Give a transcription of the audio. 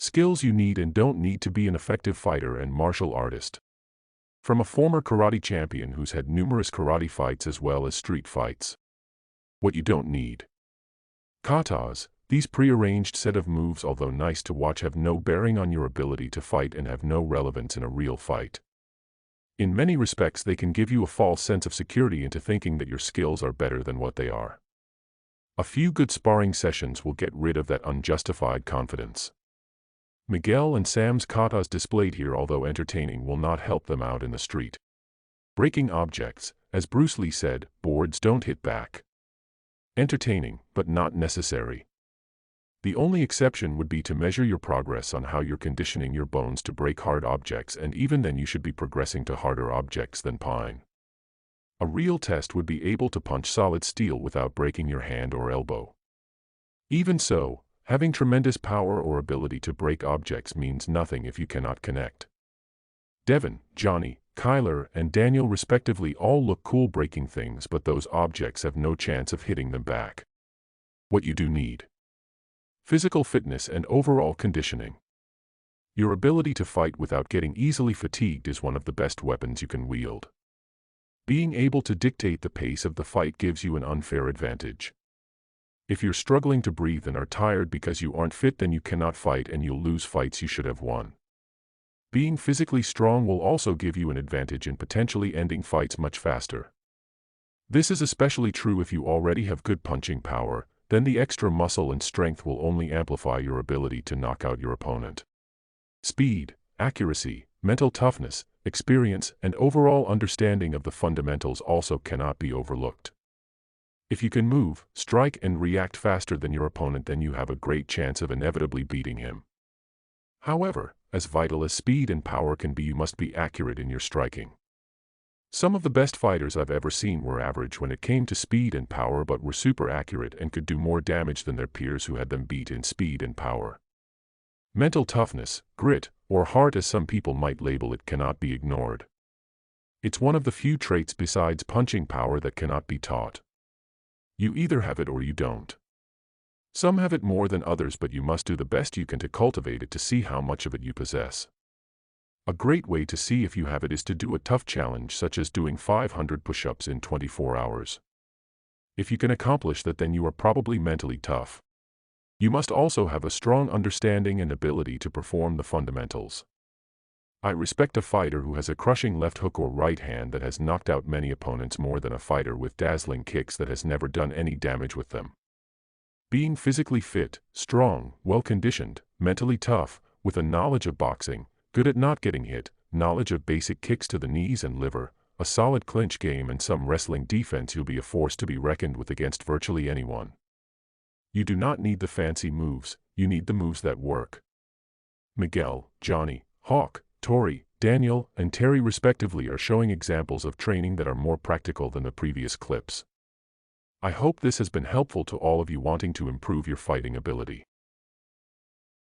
Skills you need and don't need to be an effective fighter and martial artist. From a former karate champion who's had numerous karate fights as well as street fights. What you don't need. Katas, these pre-arranged set of moves, although nice to watch, have no bearing on your ability to fight and have no relevance in a real fight. In many respects, they can give you a false sense of security into thinking that your skills are better than what they are. A few good sparring sessions will get rid of that unjustified confidence. Miguel and Sam's katas displayed here, although entertaining, will not help them out in the street. Breaking objects, as Bruce Lee said, boards don't hit back. Entertaining, but not necessary. The only exception would be to measure your progress on how you're conditioning your bones to break hard objects, and even then you should be progressing to harder objects than pine. A real test would be able to punch solid steel without breaking your hand or elbow. Even so, having tremendous power or ability to break objects means nothing if you cannot connect. Devin, Johnny, Kyler, and Daniel respectively all look cool breaking things, but those objects have no chance of hitting them back. What you do need. Physical fitness and overall conditioning. Your ability to fight without getting easily fatigued is one of the best weapons you can wield. Being able to dictate the pace of the fight gives you an unfair advantage. If you're struggling to breathe and are tired because you aren't fit, then you cannot fight and you'll lose fights you should have won. Being physically strong will also give you an advantage in potentially ending fights much faster. This is especially true if you already have good punching power, then the extra muscle and strength will only amplify your ability to knock out your opponent. Speed, accuracy, mental toughness, experience, and overall understanding of the fundamentals also cannot be overlooked. If you can move, strike, and react faster than your opponent, then you have a great chance of inevitably beating him. However, as vital as speed and power can be, you must be accurate in your striking. Some of the best fighters I've ever seen were average when it came to speed and power, but were super accurate and could do more damage than their peers who had them beat in speed and power. Mental toughness, grit, or heart as some people might label it, cannot be ignored. It's one of the few traits besides punching power that cannot be taught. You either have it or you don't. Some have it more than others, but you must do the best you can to cultivate it to see how much of it you possess. A great way to see if you have it is to do a tough challenge such as doing 500 push-ups in 24 hours. If you can accomplish that, then you are probably mentally tough. You must also have a strong understanding and ability to perform the fundamentals. I respect a fighter who has a crushing left hook or right hand that has knocked out many opponents more than a fighter with dazzling kicks that has never done any damage with them. Being physically fit, strong, well-conditioned, mentally tough, with a knowledge of boxing, good at not getting hit, knowledge of basic kicks to the knees and liver, a solid clinch game, and some wrestling defense, you'll be a force to be reckoned with against virtually anyone. You do not need the fancy moves, you need the moves that work. Miguel, Johnny, Hawk, Tori, Daniel, and Terry respectively are showing examples of training that are more practical than the previous clips. I hope this has been helpful to all of you wanting to improve your fighting ability.